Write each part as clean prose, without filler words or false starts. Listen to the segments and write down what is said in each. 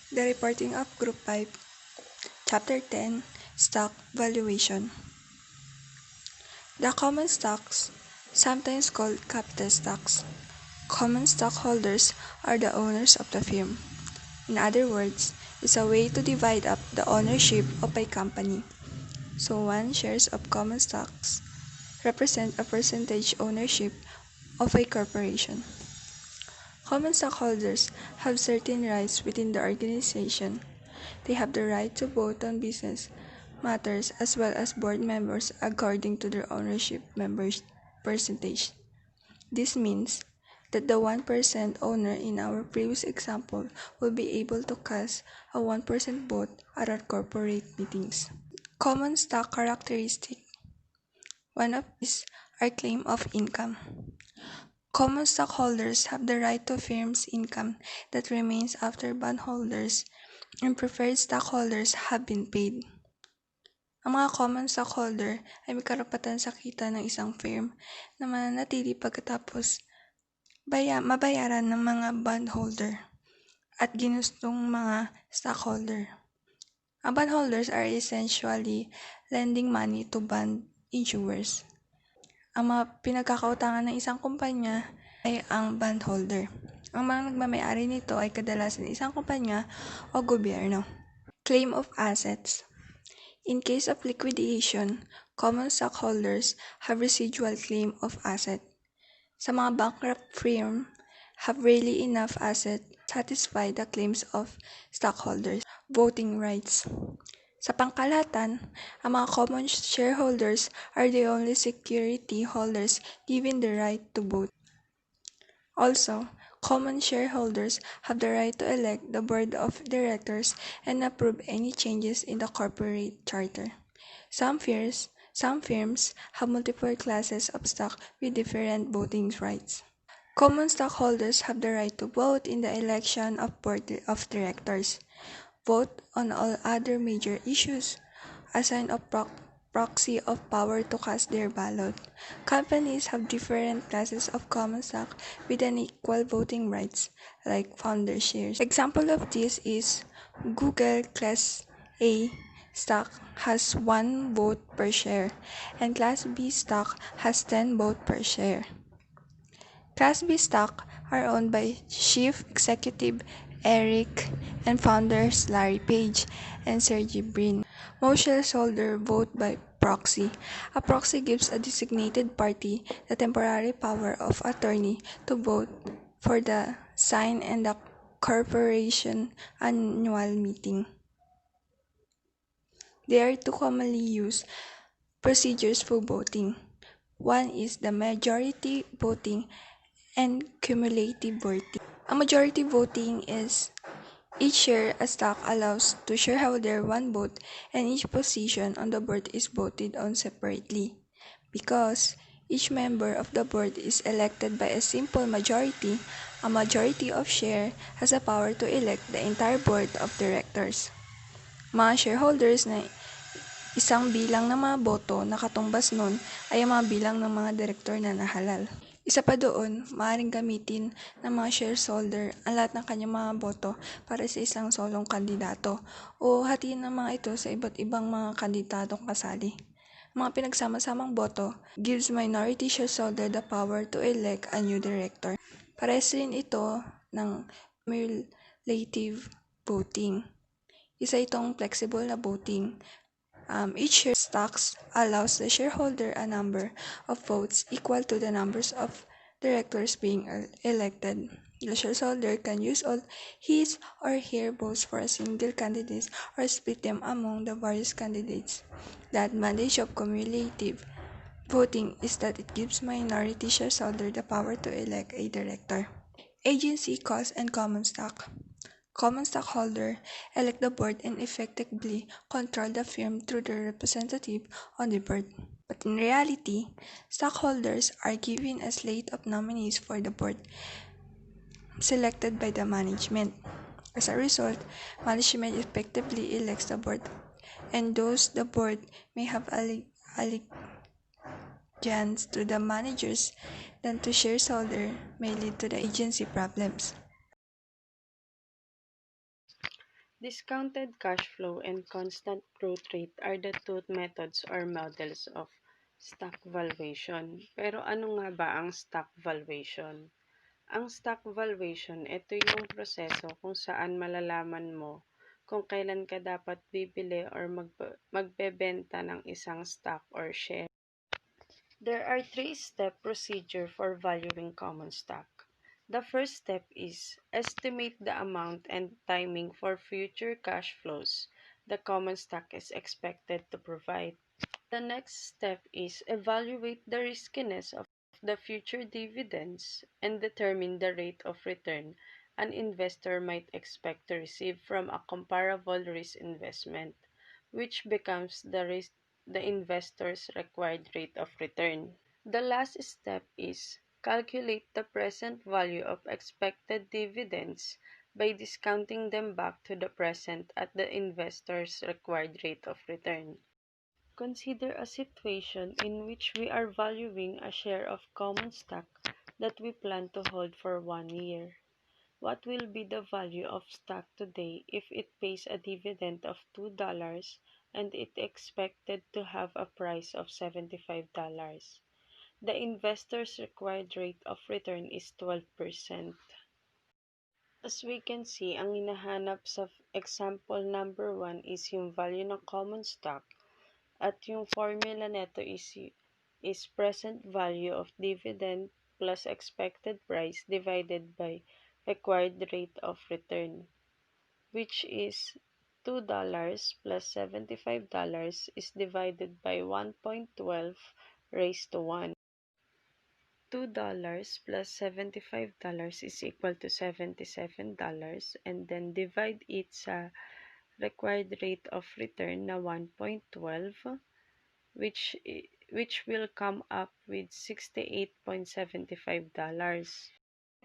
The reporting of Group 5, Chapter 10, Stock Valuation. The common stocks, sometimes called capital stocks. Common stockholders are the owners of the firm. In other words, it's a way to divide up the ownership of a company. So 1 shares of common stocks represent a percentage ownership of a corporation. Common stockholders have certain rights within the organization. They have the right to vote on business matters as well as board members according to their ownership members' percentage. This means that the 1% owner in our previous example will be able to cast a 1% vote at our corporate meetings. Common stock characteristic. One of these are claim of income. Common stockholders have the right to firm's income that remains after bondholders and preferred stockholders have been paid. Ang mga common stockholder ay may karapatan sa kita ng isang firm na mananatili pagkatapos mabayaran ng mga bondholder at ginustong mga stockholder. Ang bondholders are essentially lending money to bond issuers. Ang mga pinagkakautangan ng isang kumpanya ay ang bondholder. Ang mga nagmamayari nito ay kadalasan isang kumpanya o gobyerno. Claim of assets. In case of liquidation, common stockholders have residual claim of asset. Sa mga bankrupt firm have rarely enough asset to satisfy the claims of stockholders. Voting rights. Sa pangkalahatan, ang mga common shareholders are the only security holders given the right to vote. Also, common shareholders have the right to elect the board of directors and approve any changes in the corporate charter. Some firms have multiple classes of stock with different voting rights. Common stockholders have the right to vote in the election of board of directors, vote on all other major issues, assign a proxy of power to cast their ballot. Companies have different classes of common stock with unequal voting rights, like founder shares. Example of this is Google Class A stock has 1 vote per share, and Class B stock has 10 votes per share. Class B stock are owned by Chief Executive Eric and founders Larry Page and Sergey Brin. Most shareholders vote by proxy. A proxy gives a designated party the temporary power of attorney to vote for the sign and the corporation annual meeting. There are 2 commonly used procedures for voting. One is the majority voting and cumulative voting. A majority voting is each share a stock allows 2 shareholders 1 vote, and each position on the board is voted on separately. Because each member of the board is elected by a simple majority, a majority of share has the power to elect the entire board of directors. Mga shareholders na isang bilang ng mga boto na katumbas nun ay ang mga bilang ng mga direktor na nahalal. Isa pa doon, maaaring gamitin ng mga shareholder ang lahat ng kanyang mga boto para sa isang solong kandidato o hatiin ng mga ito sa iba't ibang mga kandidatong kasali. Mga pinagsama-samang boto gives minority shareholder the power to elect a new director. Parehas rin ito ng cumulative voting. Isa itong flexible na voting. Each share stocks allows the shareholder a number of votes equal to the numbers of directors being elected. The shareholder can use all his or her votes for a single candidate or split them among the various candidates. The advantage of cumulative voting is that it gives minority shareholder the power to elect a director. Agency cost and common stock. Common stockholder elect the board and effectively control the firm through their representative on the board. But in reality, stockholders are given a slate of nominees for the board, selected by the management. As a result, management effectively elects the board, and thus the board may have allegiance to the managers than to shareholder may lead to the agency problems. Discounted cash flow and constant growth rate are the two methods or models of stock valuation. Pero ano nga ba ang stock valuation? Ang stock valuation, ito yung proseso kung saan malalaman mo kung kailan ka dapat bibili or magbebenta ng isang stock or share. There are three-step procedure for valuing common stock. The first step is estimate the amount and timing for future cash flows the common stock is expected to provide. The next step is evaluate the riskiness of the future dividends and determine the rate of return an investor might expect to receive from a comparable risk investment, which becomes the investor's required rate of return. The last step is calculate the present value of expected dividends by discounting them back to the present at the investor's required rate of return. Consider a situation in which we are valuing a share of common stock that we plan to hold for 1 year. What will be the value of stock today if it pays a dividend of $2 and it expected to have a price of $75? The investor's required rate of return is 12%. As we can see, ang hinahanap sa example number 1 is yung value ng common stock at yung formula neto is present value of dividend plus expected price divided by required rate of return, which is $2 plus $75 is divided by 1.12 raised to 1. $2 plus $75 is equal to $77 and then divide it sa required rate of return na 1.12 which will come up with $68.75.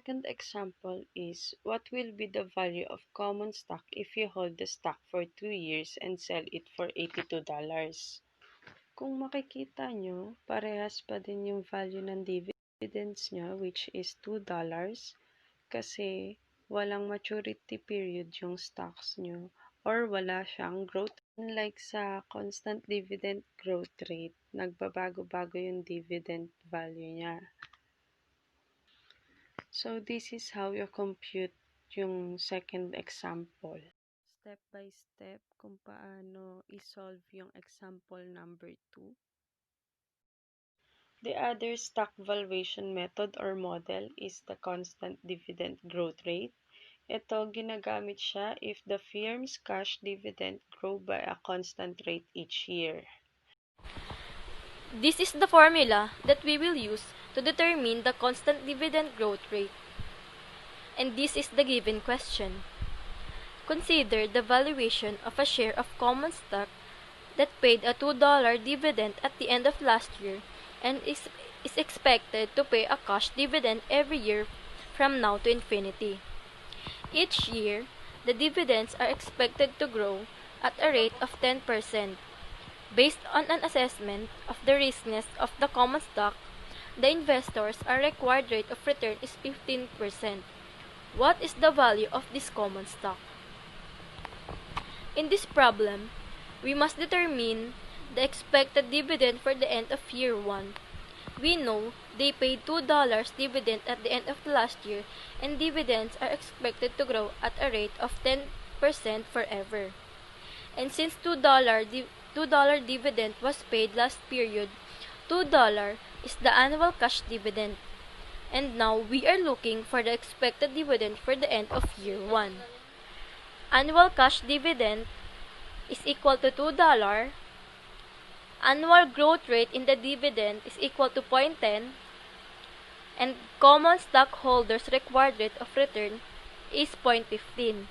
Second example is what will be the value of common stock if you hold the stock for 2 years and sell it for $82. Kung makikita nyo, parehas pa din yung value ng dividends nyo which is $2 kasi walang maturity period yung stocks nyo or wala siyang growth. Unlike sa constant dividend growth rate, nagbabago-bago yung dividend value niya. So, this is how you compute yung second example. Step by step kung paano i-solve yung example number 2. The other stock valuation method or model is the constant dividend growth rate. Ito, ginagamit siya if the firm's cash dividend grow by a constant rate each year. This is the formula that we will use to determine the constant dividend growth rate. And this is the given question. Consider the valuation of a share of common stock that paid a $2 dividend at the end of last year and is expected to pay a cash dividend every year from now to infinity. Each year, the dividends are expected to grow at a rate of 10%. Based on an assessment of the riskiness of the common stock, the investors' required rate of return is 15%. What is the value of this common stock? In this problem, we must determine the expected dividend for the end of year 1. We know they paid $2 dividend at the end of last year and dividends are expected to grow at a rate of 10% forever. And since $2 dividend was paid last period, $2 is the annual cash dividend. And now we are looking for the expected dividend for the end of year 1. Annual cash dividend is equal to $2. Annual growth rate in the dividend is equal to 0.10. And common stockholders' required rate of return is 0.15.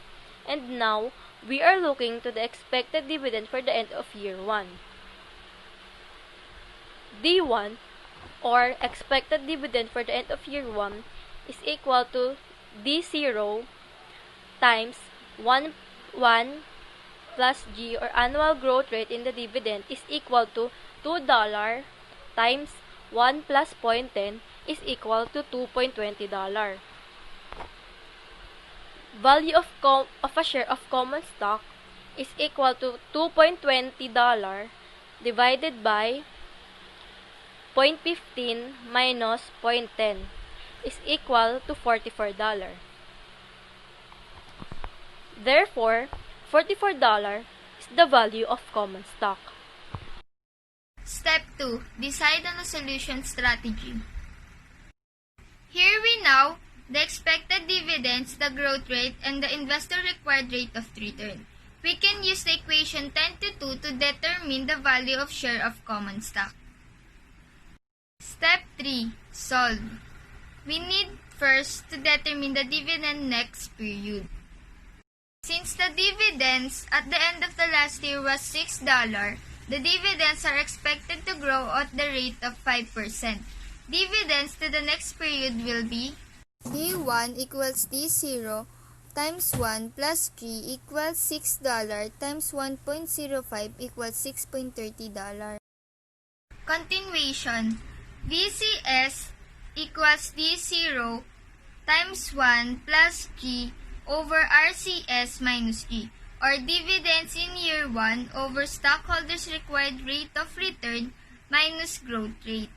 And now we are looking to the expected dividend for the end of year 1. D1 or expected dividend for the end of year 1 is equal to D0 times 1 plus G or annual growth rate in the dividend is equal to $2 times 1 plus 0.10 is equal to $2.20. value of a share of common stock is equal to $2.20 divided by 0.15 minus 0.10 is equal to $44. Therefore, $44 is the value of common stock. Step 2. Decide on a solution strategy. Here we know the expected dividends, the growth rate, and the investor required rate of return. We can use the equation 10 to 2 to determine the value of share of common stock. Step 3. Solve. We need first to determine the dividend next period. Since the dividends at the end of the last year was $6, the dividends are expected to grow at the rate of 5%. Dividends to the next period will be D1 equals D0 times 1 plus 3 equals $6 times 1.05 equals $6.30. Continuation. VCS equals D0 times 1 plus G over RCS minus G, or dividends in year 1 over stockholders' required rate of return minus growth rate.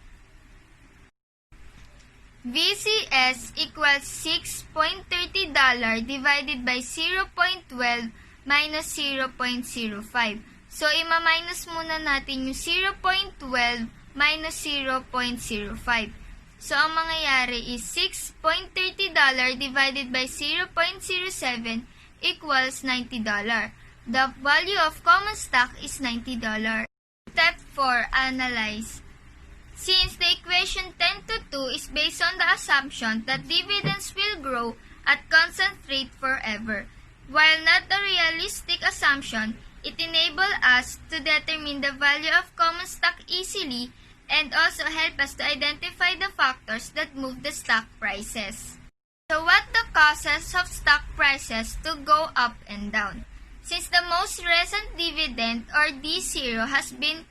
VCS equals $6.30 divided by 0.12 minus 0.05. So, ima-minus muna natin yung 0.12 minus 0.05. So, ang mangyayari is $6.30 divided by 0.07 equals $90. The value of common stock is $90. Step 4. Analyze. Since the equation 10 to 2 is based on the assumption that dividends will grow at constant rate forever, while not a realistic assumption, it enables us to determine the value of common stock easily and also help us to identify the factors that move the stock prices. So what the causes of stock prices to go up and down? Since the most recent dividend or D0 has been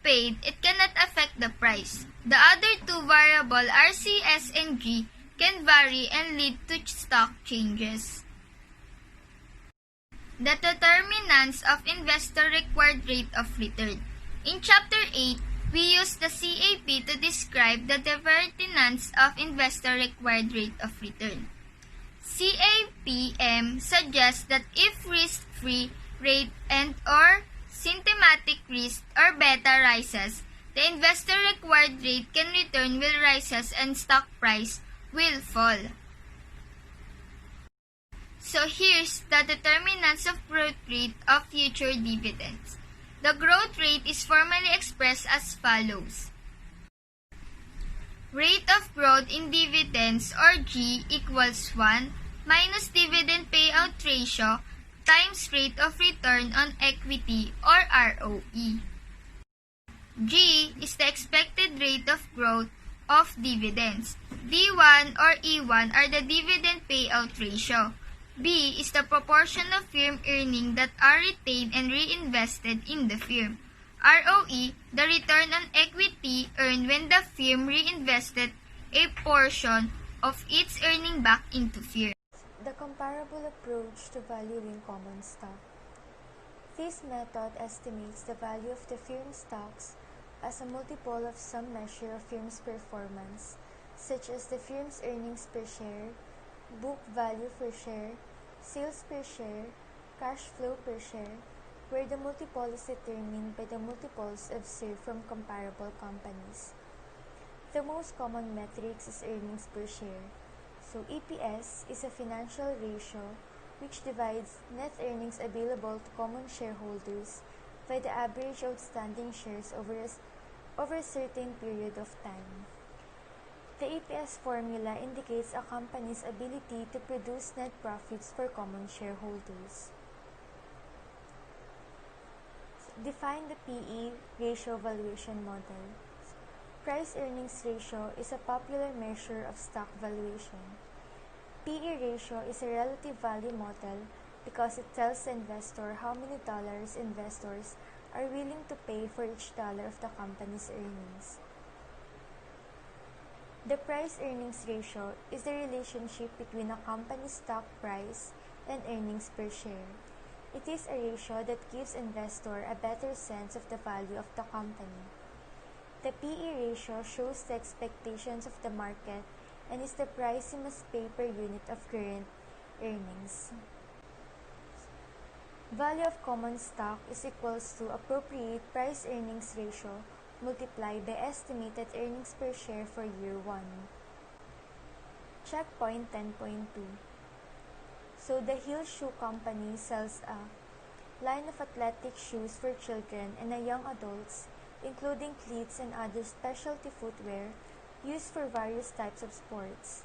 paid, it cannot affect the price. The other two variables, RCS and G, can vary and lead to stock changes. The determinants of investor required rate of return. In Chapter 8, we use the CAP to describe the determinants of investor required rate of return. CAPM suggests that if risk-free rate and or systematic risk or beta rises, the investor required rate can return will rises and stock price will fall. So here's the determinants of growth rate of future dividends. The growth rate is formally expressed as follows. Rate of growth in dividends or G equals 1 minus dividend payout ratio times rate of return on equity or ROE. G is the expected rate of growth of dividends. D1 or E1 are the dividend payout ratio. B is the proportion of firm earnings that are retained and reinvested in the firm. ROE, the return on equity earned when the firm reinvested a portion of its earning back into firm. The comparable approach to valuing common stock. This method estimates the value of the firm's stocks as a multiple of some measure of firm's performance, such as the firm's earnings per share, book value per share, sales per share, cash flow per share, where the multiple is determined by the multiples observed from comparable companies. The most common metrics is earnings per share. So EPS is a financial ratio which divides net earnings available to common shareholders by the average outstanding shares over a certain period of time. The EPS formula indicates a company's ability to produce net profits for common shareholders. Define the PE ratio valuation model. Price-earnings ratio is a popular measure of stock valuation. PE ratio is a relative value model because it tells the investor how many dollars investors are willing to pay for each dollar of the company's earnings. The price-earnings ratio is the relationship between a company's stock price and earnings per share. It is a ratio that gives investor a better sense of the value of the company. The PE ratio shows the expectations of the market and is the price you must pay per unit of current earnings. Value of common stock is equals to appropriate price earnings ratio multiplied by estimated earnings per share for year 1. Checkpoint 10.2. So the Heel Shoe Company sells a line of athletic shoes for children and young adults, including cleats and other specialty footwear used for various types of sports.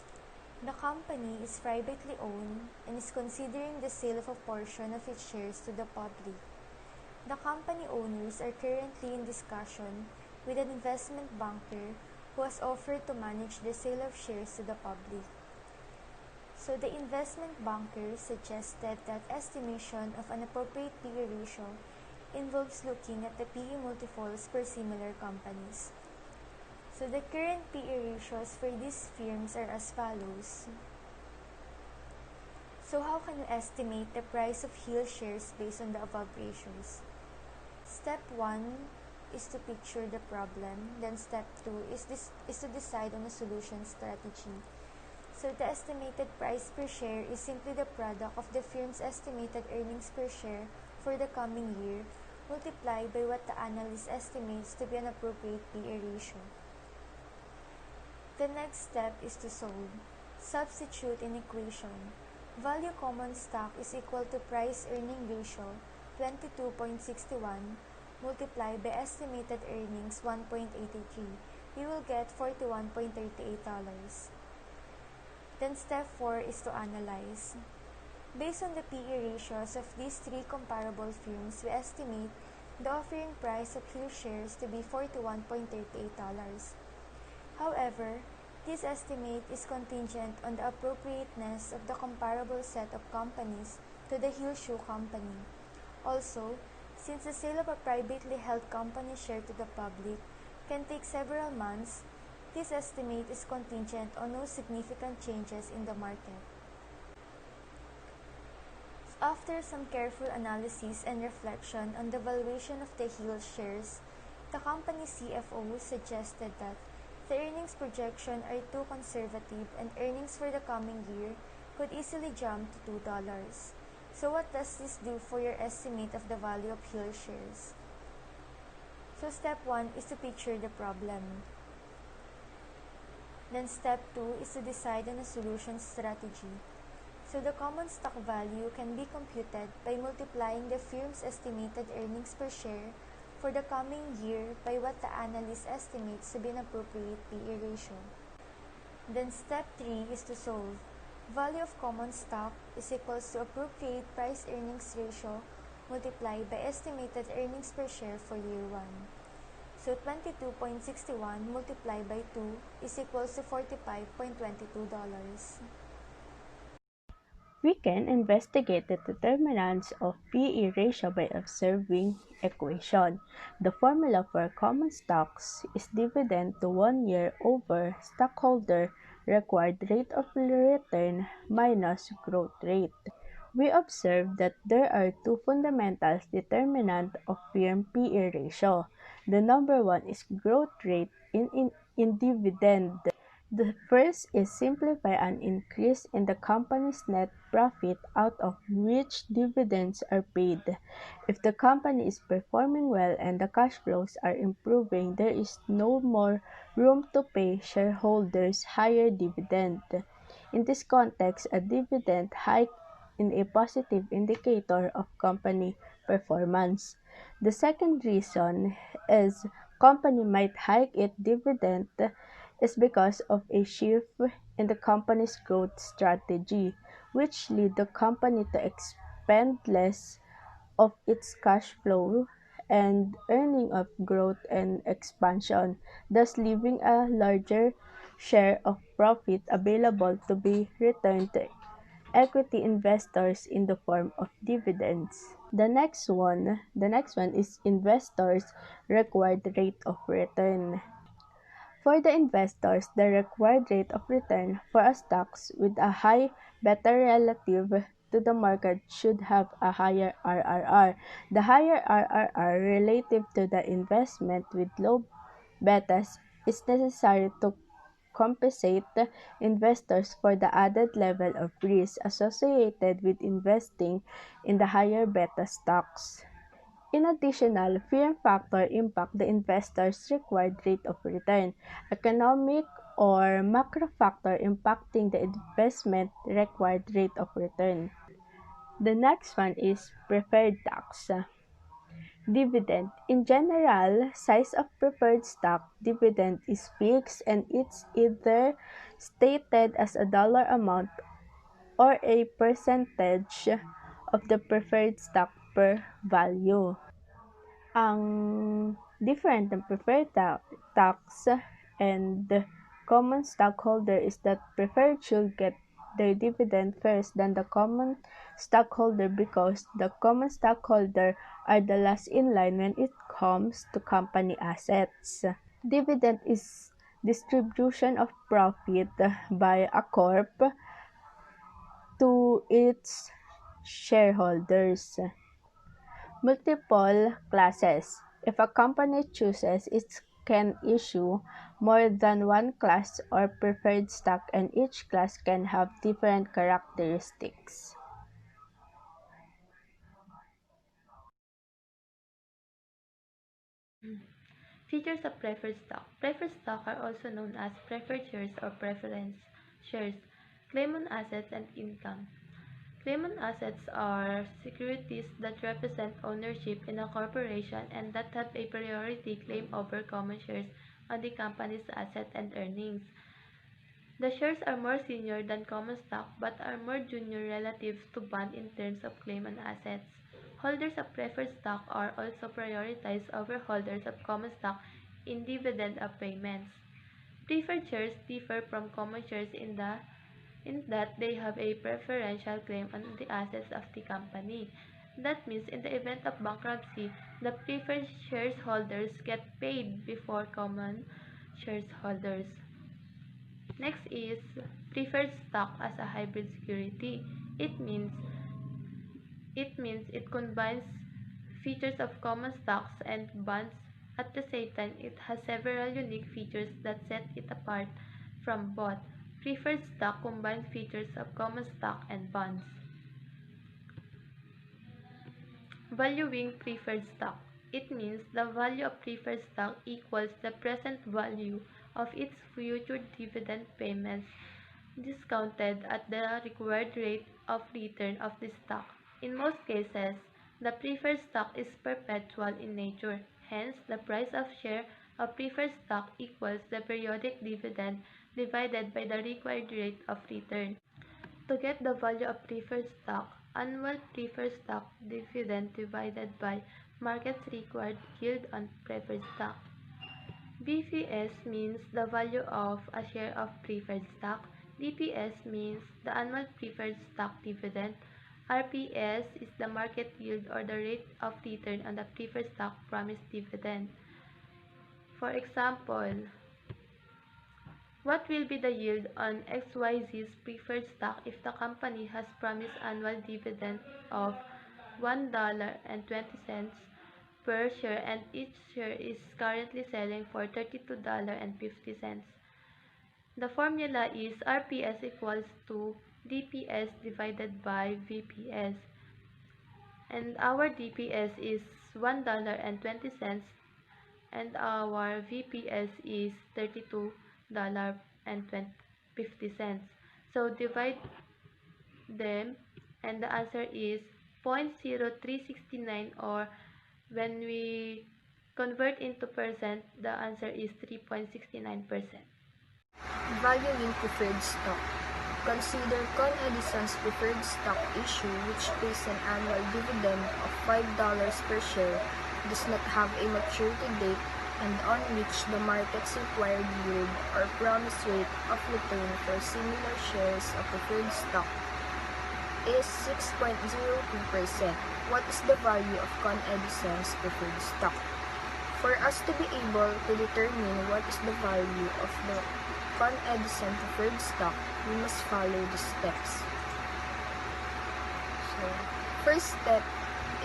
The company is privately owned and is considering the sale of a portion of its shares to the public. The company owners are currently in discussion with an investment banker who has offered to manage the sale of shares to the public. So the investment banker suggested that estimation of an appropriate PE ratio involves looking at the PE multiples for similar companies. So the current PE ratios for these firms are as follows. So how can you estimate the price of Heel shares based on the above ratios? Step 1 is to picture the problem, then step 2 is to decide on a solution strategy. So the estimated price per share is simply the product of the firm's estimated earnings per share for the coming year multiplied by what the analyst estimates to be an appropriate PE ratio. The next step is to solve. Substitute in equation. Value common stock is equal to price earning ratio 22.61 multiplied by estimated earnings 1.83. We will get $41.38. Then step 4 is to analyze. Based on the PE ratios of these three comparable firms, we estimate the offering price of Heel shares to be $41.38. However, this estimate is contingent on the appropriateness of the comparable set of companies to the Heel Shoe Company. Also, since the sale of a privately held company share to the public can take several months, this estimate is contingent on no significant changes in the market. After some careful analysis and reflection on the valuation of the Heel shares, the company's CFO suggested that the earnings projection are too conservative and earnings for the coming year could easily jump to $2. So what does this do for your estimate of the value of Heel shares? So step 1 is to picture the problem. Then step 2 is to decide on a solution strategy. So the common stock value can be computed by multiplying the firm's estimated earnings per share for the coming year by what the analyst estimates to be an appropriate PE ratio. Then step 3 is to solve. Value of common stock is equals to appropriate price earnings ratio multiplied by estimated earnings per share for year 1. So 22.61 multiplied by 2 is equals to $45.22. We can investigate the determinants of PE ratio by observing equation. The formula for common stocks is dividend to 1 year over stockholder required rate of return minus growth rate. We observe that there are two fundamental determinants of firm PE ratio. The number one is growth rate in dividend. The first is simplify an increase in the company's net profit out of which dividends are paid. If the company is performing well and the cash flows are improving, there is no more room to pay shareholders higher dividend. In this context, a dividend hike is a positive indicator of company performance. The second reason is company might hike its dividend is because of a shift in the company's growth strategy, which lead the company to expend less of its cash flow and earning of growth and expansion, thus leaving a larger share of profit available to be returned to equity investors in the form of dividends. The next one is investors' required rate of return. For the investors, the required rate of return for a stocks with a high beta relative to the market should have a higher RRR. The higher RRR relative to the investment with low betas is necessary to compensate investors for the added level of risk associated with investing in the higher beta stocks. In addition, fear factor impact the investor's required rate of return. Economic or macro factor impacting the investment required rate of return. The next one is preferred tax. Dividend. In general, size of preferred stock dividend is fixed and it's either stated as a dollar amount or a percentage of the preferred stock per value. Ang different ng preferred tax and common stockholder is that preferred should get their dividend first than the common stockholder because the common stockholder are the last in line when it comes to company assets. Dividend is distribution of profit by a corp to its shareholders. Multiple classes. If a company chooses, it can issue more than one class or preferred stock, and each class can have different characteristics. Features of preferred stock. Preferred stock are also known as preferred shares or preference shares. Claim on assets and income. Claim on assets are securities that represent ownership in a corporation and that have a priority claim over common shares on the company's assets and earnings. The shares are more senior than common stock but are more junior relative to bond in terms of claim on assets. Holders of preferred stock are also prioritized over holders of common stock in dividend payments. Preferred shares differ from common shares in that they have a preferential claim on the assets of the company. That means in the event of bankruptcy, the preferred shares holders get paid before common shares holders. Next is preferred stock as a hybrid security. It means it combines features of common stocks and bonds. At the same time, it has several unique features that set it apart from both. Preferred stock combines features of common stock and bonds. Valuing preferred stock. It means the value of preferred stock equals the present value of its future dividend payments discounted at the required rate of return of the stock. In most cases, the preferred stock is perpetual in nature. Hence, the price of share of preferred stock equals the periodic dividend divided by the required rate of return. To get the value of preferred stock, annual preferred stock dividend divided by market's required yield on preferred stock. BPS means the value of a share of preferred stock. DPS means the annual preferred stock dividend. RPS is the market yield or the rate of return on the preferred stock promised dividend. For example, what will be the yield on XYZ's preferred stock if the company has promised annual dividend of $1.20 per share and each share is currently selling for $32.50? The formula is RPS equals to DPS divided by VPS. And our DPS is $1.20 and our VPS is $32.50. So divide them and the answer is 0.0369, or when we convert into percent, the answer is 3.69%. Valuing preferred stock. Consider Con Edison's preferred stock issue, which pays an annual dividend of $5 per share, does not have a maturity date, and on which the market's required yield or promised rate of return for similar shares of preferred stock is 6.02%. What is the value of Con Edison's preferred stock? For us to be able to determine what is the value of the Con Edison preferred stock, we must follow the steps. So, first step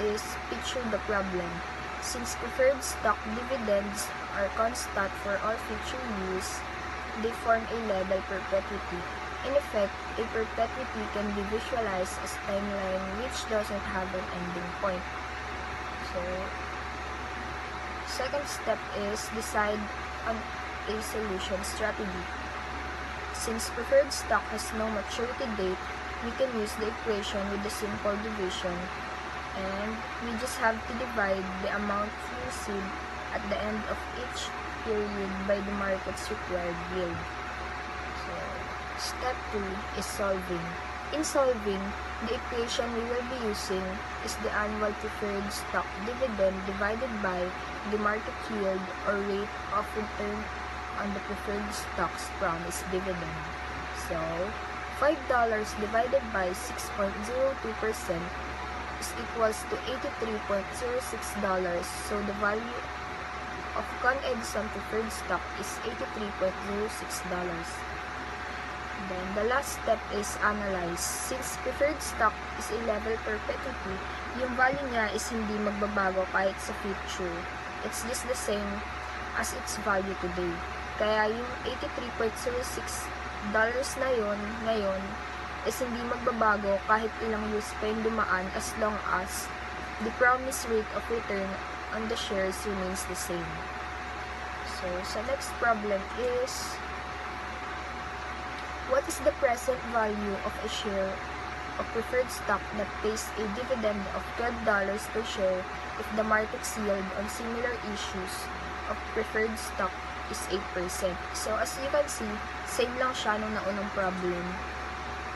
is picture the problem. Since preferred stock dividends are constant for all future years, they form a level perpetuity. In effect, a perpetuity can be visualized as timeline which doesn't have an ending point. So, second step is decide on a solution strategy. Since preferred stock has no maturity date, we can use the equation with the simple division, and we just have to divide the amount we receive at the end of each period by the market's required yield. So, step 2 is solving. In solving, the equation we will be using is the annual preferred stock dividend divided by the market yield or rate of return on the preferred stock's promised dividend. So, $5 divided by 6.02% is equals to $83.06. So, the value of Con Edison preferred stock is $83.06. Then, the last step is analyze. Since preferred stock is a level perpetuity, yung value niya is hindi magbabago kahit sa future. It's just the same as its value today. Kaya yung $83.06 na yon ngayon is hindi magbabago kahit ilang years pa yung dumaan as long as the promised rate of return on the shares remains the same. So, sa next problem is, what is the present value of a share of preferred stock that pays a dividend of $12 per share if the market's yield on similar issues of preferred stock is 8%. So, as you can see, same lang siya nung naunang problem.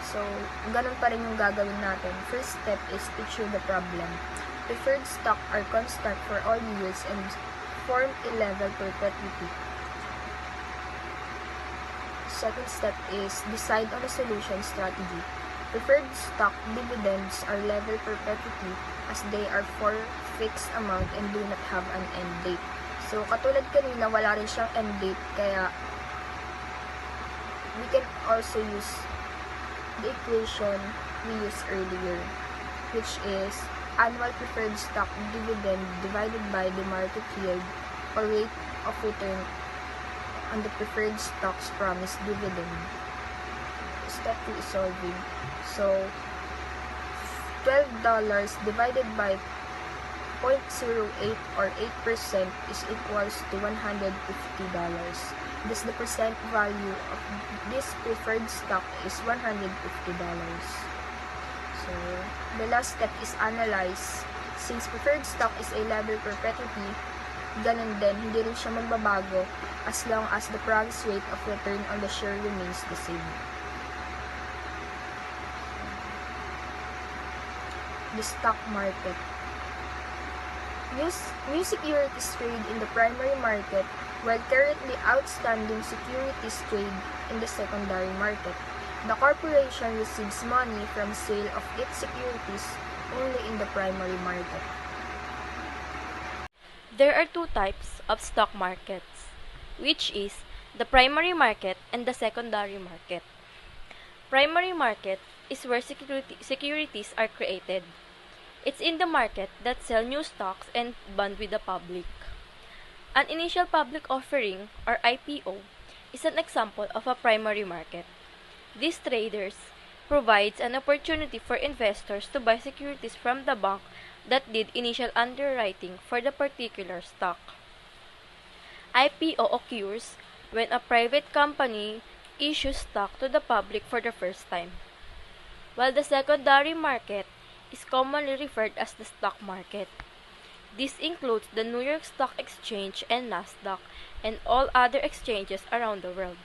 So, ganun pa rin yung gagawin natin. First step is picture the problem. Preferred stock are constant for all years and form a level perpetuity. Second step is decide on a solution strategy. Preferred stock dividends are level perpetuity as they are for fixed amount and do not have an end date. So, katulad kanina, wala rin siyang end date, kaya we can also use the equation we used earlier, which is annual preferred stock dividend divided by the market yield or rate of return on the preferred stock's promised dividend. Step 2 is solving. So, $12 divided by 0.08 or 8% is equals to $150. Thus, the percent value of this preferred stock is $150. So, the last step is analyze. Since preferred stock is a level perpetuity, ganun din, hindi rin siya magbabago as long as the promised rate of return on the share remains the same. The stock market. New securities trade in the primary market, while currently outstanding securities trade in the secondary market. The corporation receives money from sale of its securities only in the primary market. There are two types of stock markets, which is the primary market and the secondary market. Primary market is where securities are created. It's in the market that sell new stocks and bond with the public. An initial public offering, or IPO, is an example of a primary market. These traders provides an opportunity for investors to buy securities from the bank that did initial underwriting for the particular stock. IPO occurs when a private company issues stock to the public for the first time, while the secondary market is commonly referred as the stock market. This includes the New York Stock Exchange and Nasdaq and all other exchanges around the world.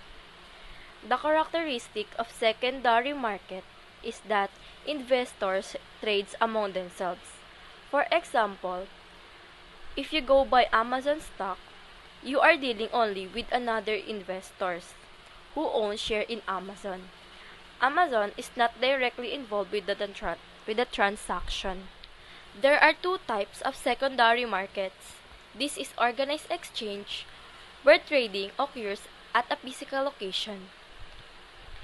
The characteristic of secondary market is that investors trades among themselves. For example, if you go buy Amazon stock, you are dealing only with another investors who own share in Amazon. Amazon is not directly involved with the transaction. There are two types of secondary markets. This is organized exchange, where trading occurs at a physical location,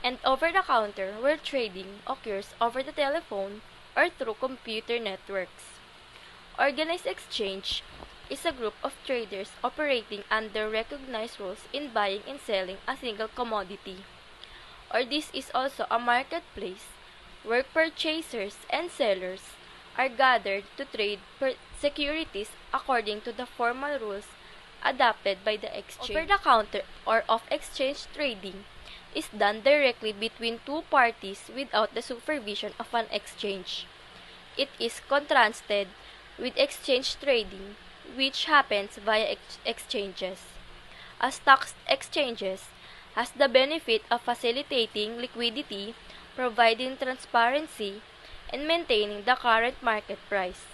and over-the-counter, where trading occurs over the telephone or through computer networks. Organized exchange is a group of traders operating under recognized rules in buying and selling a single commodity. Or this is also a marketplace where purchasers and sellers are gathered to trade securities according to the formal rules adopted by the exchange. Over-the-counter or off-exchange trading is done directly between two parties without the supervision of an exchange. It is contrasted with exchange trading, which happens via exchanges. A stock exchanges has the benefit of facilitating liquidity, providing transparency, and maintaining the current market price.